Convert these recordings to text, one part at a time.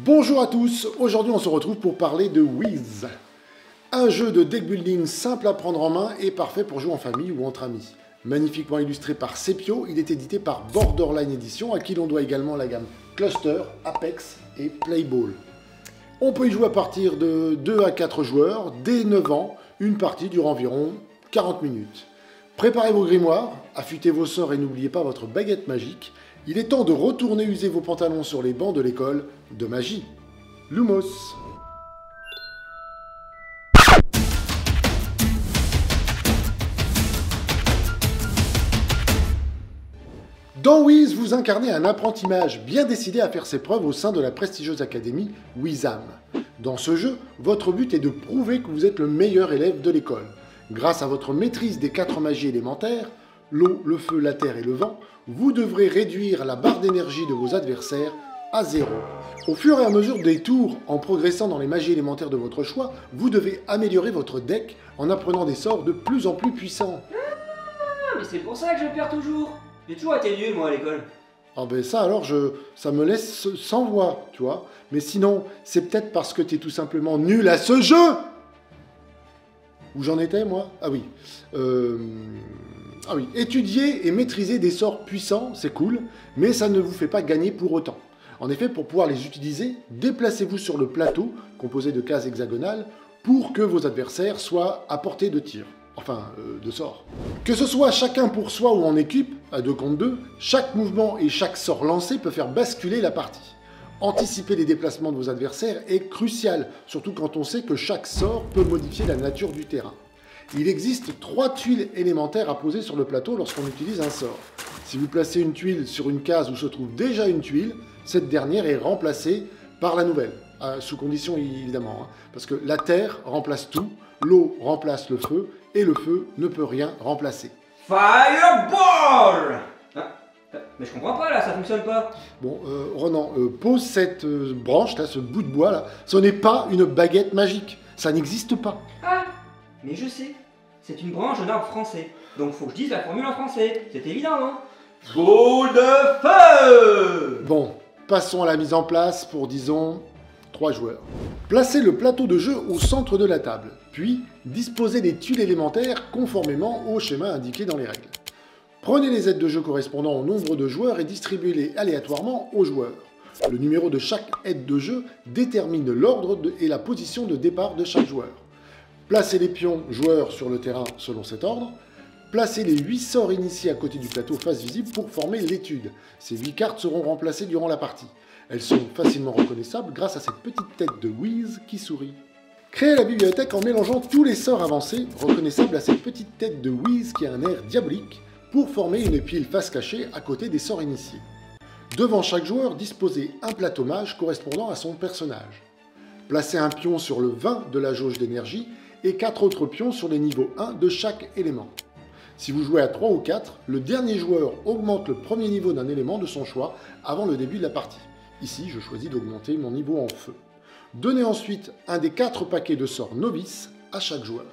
Bonjour à tous, aujourd'hui on se retrouve pour parler de Wiz. Un jeu de deck building simple à prendre en main et parfait pour jouer en famille ou entre amis. Magnifiquement illustré par Sepio, il est édité par Borderline Edition, à qui l'on doit également la gamme Cluster, Apex et Playball. On peut y jouer à partir de 2 à 4 joueurs, dès 9 ans, une partie dure environ 40 minutes. Préparez vos grimoires, affûtez vos sorts et n'oubliez pas votre baguette magique. Il est temps de retourner user vos pantalons sur les bancs de l'école de magie. Lumos. Dans Wiz, vous incarnez un apprenti mage bien décidé à faire ses preuves au sein de la prestigieuse académie Wizam. Dans ce jeu, votre but est de prouver que vous êtes le meilleur élève de l'école. Grâce à votre maîtrise des 4 magies élémentaires, l'eau, le feu, la terre et le vent, vous devrez réduire la barre d'énergie de vos adversaires à 0. Au fur et à mesure des tours, en progressant dans les magies élémentaires de votre choix, vous devez améliorer votre deck en apprenant des sorts de plus en plus puissants. Ah, mais c'est pour ça que je perds toujours. J'ai toujours été nul, moi, à l'école. Ah ben ça alors, ça me laisse sans voix, tu vois. Mais sinon, c'est peut-être parce que tu es tout simplement nul à ce jeu. Où j'en étais, moi? Ah oui. Étudier et maîtriser des sorts puissants, c'est cool, mais ça ne vous fait pas gagner pour autant. En effet, pour pouvoir les utiliser, déplacez-vous sur le plateau, composé de cases hexagonales, pour que vos adversaires soient à portée de tir. Enfin, de sort. Que ce soit chacun pour soi ou en équipe, à 2 contre 2, chaque mouvement et chaque sort lancé peut faire basculer la partie. Anticiper les déplacements de vos adversaires est crucial, surtout quand on sait que chaque sort peut modifier la nature du terrain. Il existe 3 tuiles élémentaires à poser sur le plateau lorsqu'on utilise un sort. Si vous placez une tuile sur une case où se trouve déjà une tuile, cette dernière est remplacée par la nouvelle. Sous condition évidemment, parce que la terre remplace tout, l'eau remplace le feu, et le feu ne peut rien remplacer. Fireball! Mais je comprends pas là, ça fonctionne pas. Bon, Ronan, pose cette branche là, ce bout de bois là, ce n'est pas une baguette magique, ça n'existe pas. Ah, mais je sais, c'est une branche d'un arbre français, donc faut que je dise la formule en français, c'est évident, non? Boule de feu! Bon, passons à la mise en place pour, disons, 3 joueurs. Placez le plateau de jeu au centre de la table, puis disposez les tuiles élémentaires conformément au schéma indiqué dans les règles. Prenez les aides de jeu correspondant au nombre de joueurs et distribuez-les aléatoirement aux joueurs. Le numéro de chaque aide de jeu détermine l'ordre et la position de départ de chaque joueur. Placez les pions joueurs sur le terrain selon cet ordre. Placez les 8 sorts initiés à côté du plateau face visible pour former l'étude. Ces 8 cartes seront remplacées durant la partie. Elles sont facilement reconnaissables grâce à cette petite tête de Wiz qui sourit. Créez la bibliothèque en mélangeant tous les sorts avancés reconnaissables à cette petite tête de Wiz qui a un air diabolique pour former une pile face cachée à côté des sorts initiés. Devant chaque joueur, disposez un plateau mage correspondant à son personnage. Placez un pion sur le 20 de la jauge d'énergie et 4 autres pions sur les niveaux 1 de chaque élément. Si vous jouez à 3 ou 4, le dernier joueur augmente le premier niveau d'un élément de son choix avant le début de la partie. Ici, je choisis d'augmenter mon niveau en feu. Donnez ensuite un des 4 paquets de sorts novices à chaque joueur.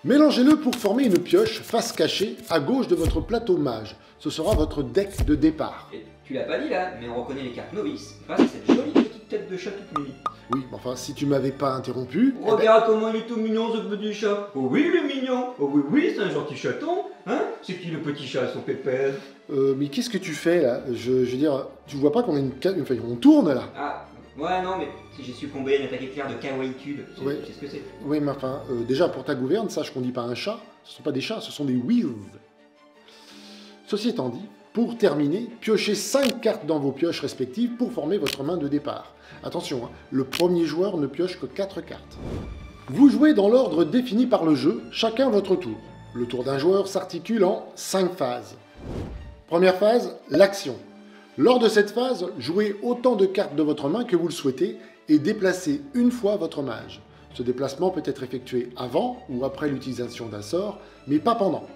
Mélangez-le pour former une pioche face cachée à gauche de votre plateau mage. Ce sera votre deck de départ. Et tu l'as pas dit là, mais on reconnaît les cartes novices grâce à cette jolie petite tête de chat toute nuit. Oui, mais enfin, si tu m'avais pas interrompu... Regarde comment il est tout mignon ce petit chat. Oh oui, il est mignon. Oh oui, oui, c'est un gentil chaton. Hein? C'est qui le petit chat, son pépère? Mais qu'est-ce que tu fais là? Je veux dire, tu vois pas qu'on a on tourne là? Ah, ouais, non, mais si j'ai succombé à une attaque éclair de kawaii-tude, Ouais. c'est ce que c'est. Oui, mais enfin, déjà pour ta gouverne, sache qu'on dit pas un chat, ce sont pas des chats, ce sont des Wiz. Ceci étant dit, pour terminer, piochez 5 cartes dans vos pioches respectives pour former votre main de départ. Attention, le premier joueur ne pioche que 4 cartes. Vous jouez dans l'ordre défini par le jeu, chacun votre tour. Le tour d'un joueur s'articule en 5 phases. Première phase, l'action. Lors de cette phase, jouez autant de cartes de votre main que vous le souhaitez et déplacez une fois votre mage. Ce déplacement peut être effectué avant ou après l'utilisation d'un sort, mais pas pendant.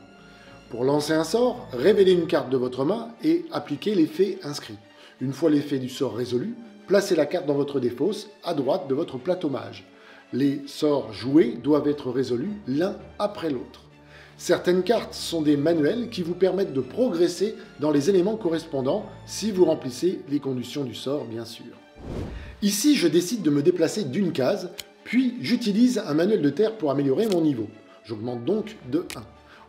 Pour lancer un sort, révélez une carte de votre main et appliquez l'effet inscrit. Une fois l'effet du sort résolu, placez la carte dans votre défausse, à droite de votre plateau mage. Les sorts joués doivent être résolus l'un après l'autre. Certaines cartes sont des manuels qui vous permettent de progresser dans les éléments correspondants si vous remplissez les conditions du sort, bien sûr. Ici, je décide de me déplacer d'une case, puis j'utilise un manuel de terre pour améliorer mon niveau. J'augmente donc de 1.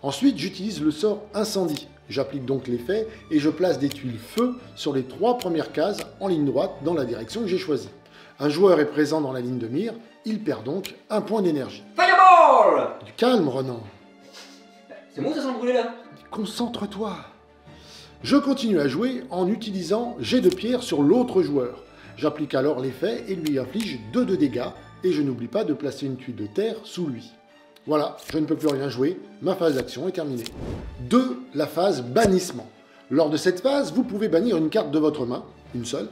Ensuite, j'utilise le sort incendie. J'applique donc l'effet et je place des tuiles feu sur les 3 premières cases en ligne droite dans la direction que j'ai choisie. Un joueur est présent dans la ligne de mire, il perd donc 1 point d'énergie. Fireball! Du calme, Renan. C'est bon, ça sent brûler là. Concentre-toi. Je continue à jouer en utilisant jet de pierre sur l'autre joueur. J'applique alors l'effet et lui inflige 2 de dégâts et je n'oublie pas de placer une tuile de terre sous lui. Voilà, je ne peux plus rien jouer, ma phase d'action est terminée. 2. La phase bannissement. Lors de cette phase, vous pouvez bannir une carte de votre main, une seule.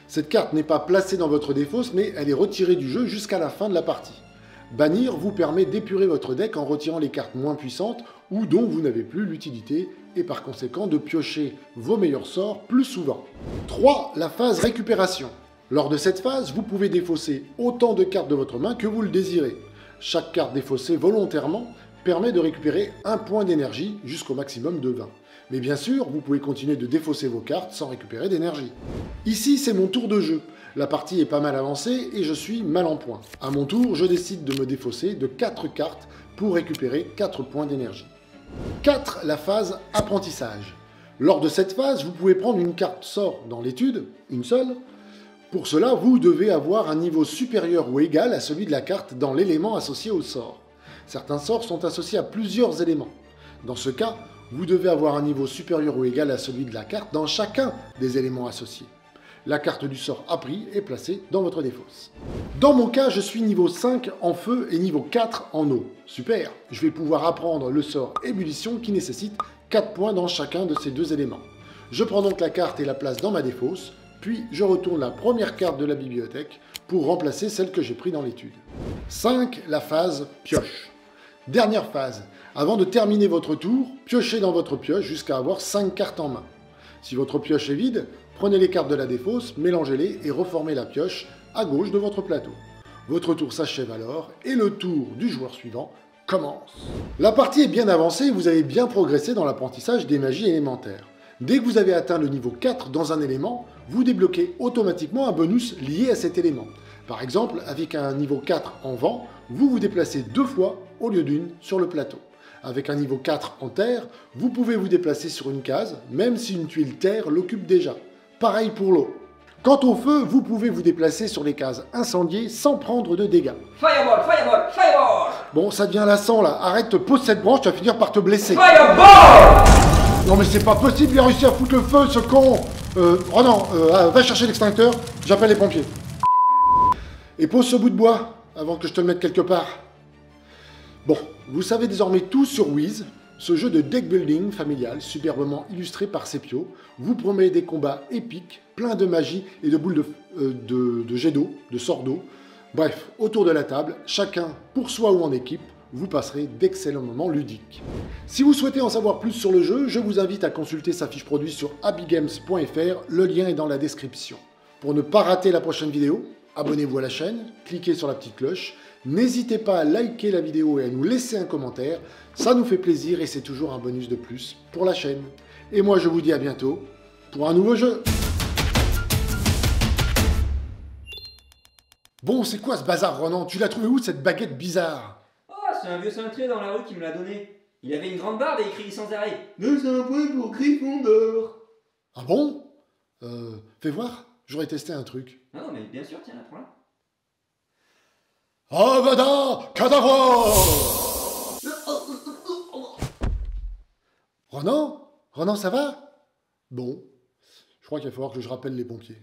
Cette carte n'est pas placée dans votre défausse, mais elle est retirée du jeu jusqu'à la fin de la partie. Bannir vous permet d'épurer votre deck en retirant les cartes moins puissantes ou dont vous n'avez plus l'utilité et par conséquent de piocher vos meilleurs sorts plus souvent. 3. La phase récupération. Lors de cette phase, vous pouvez défausser autant de cartes de votre main que vous le désirez. Chaque carte défaussée volontairement permet de récupérer 1 point d'énergie jusqu'au maximum de 20. Mais bien sûr, vous pouvez continuer de défausser vos cartes sans récupérer d'énergie. Ici, c'est mon tour de jeu. La partie est pas mal avancée et je suis mal en point. À mon tour, je décide de me défausser de 4 cartes pour récupérer 4 points d'énergie. 4. La phase apprentissage. Lors de cette phase, vous pouvez prendre une carte sort dans l'étude, une seule. Pour cela, vous devez avoir un niveau supérieur ou égal à celui de la carte dans l'élément associé au sort. Certains sorts sont associés à plusieurs éléments. Dans ce cas, vous devez avoir un niveau supérieur ou égal à celui de la carte dans chacun des éléments associés. La carte du sort appris est placée dans votre défausse. Dans mon cas, je suis niveau 5 en feu et niveau 4 en eau. Super, je vais pouvoir apprendre le sort ébullition qui nécessite 4 points dans chacun de ces 2 éléments. Je prends donc la carte et la place dans ma défausse, puis je retourne la première carte de la bibliothèque pour remplacer celle que j'ai prise dans l'étude. 5. La phase pioche. Dernière phase. Avant de terminer votre tour, piochez dans votre pioche jusqu'à avoir 5 cartes en main. Si votre pioche est vide, prenez les cartes de la défausse, mélangez-les et reformez la pioche à gauche de votre plateau. Votre tour s'achève alors et le tour du joueur suivant commence. La partie est bien avancée et vous avez bien progressé dans l'apprentissage des magies élémentaires. Dès que vous avez atteint le niveau 4 dans un élément, vous débloquez automatiquement un bonus lié à cet élément. Par exemple, avec un niveau 4 en vent, vous vous déplacez 2 fois au lieu d'une sur le plateau. Avec un niveau 4 en terre, vous pouvez vous déplacer sur une case, même si une tuile terre l'occupe déjà. Pareil pour l'eau. Quant au feu, vous pouvez vous déplacer sur les cases incendiées sans prendre de dégâts. Fireball, fireball, fireball! Bon, ça devient lassant là. Arrête, pose cette branche, tu vas finir par te blesser. Fireball! Non mais c'est pas possible, il a réussi à foutre le feu, ce con. Renan, va chercher l'extincteur, j'appelle les pompiers. Et pose ce bout de bois, avant que je te le mette quelque part. Bon, vous savez désormais tout sur Wiz, ce jeu de deck building familial, superbement illustré par Sepio, vous promet des combats épiques, pleins de magie et de boules de jets d'eau, de sorts d'eau. Bref, autour de la table, chacun pour soi ou en équipe, vous passerez d'excellents moments ludiques. Si vous souhaitez en savoir plus sur le jeu, je vous invite à consulter sa fiche produit sur abigames.fr, le lien est dans la description. Pour ne pas rater la prochaine vidéo, abonnez-vous à la chaîne, cliquez sur la petite cloche, n'hésitez pas à liker la vidéo et à nous laisser un commentaire, ça nous fait plaisir et c'est toujours un bonus de plus pour la chaîne. Et moi je vous dis à bientôt pour un nouveau jeu. Bon, c'est quoi ce bazar, Ronan? Tu l'as trouvé où cette baguette bizarre? C'est un vieux cintré dans la rue qui me l'a donné. Il avait une grande barbe et il criait sans arrêt. Mais c'est un point pour Gryffondor. Ah bon? Fais voir, j'aurais testé un truc. Ah non, mais bien sûr, tiens, prends-la. Avada Kedavra! Ronan? Ronan, ça va? Bon, je crois qu'il va falloir que je rappelle les pompiers.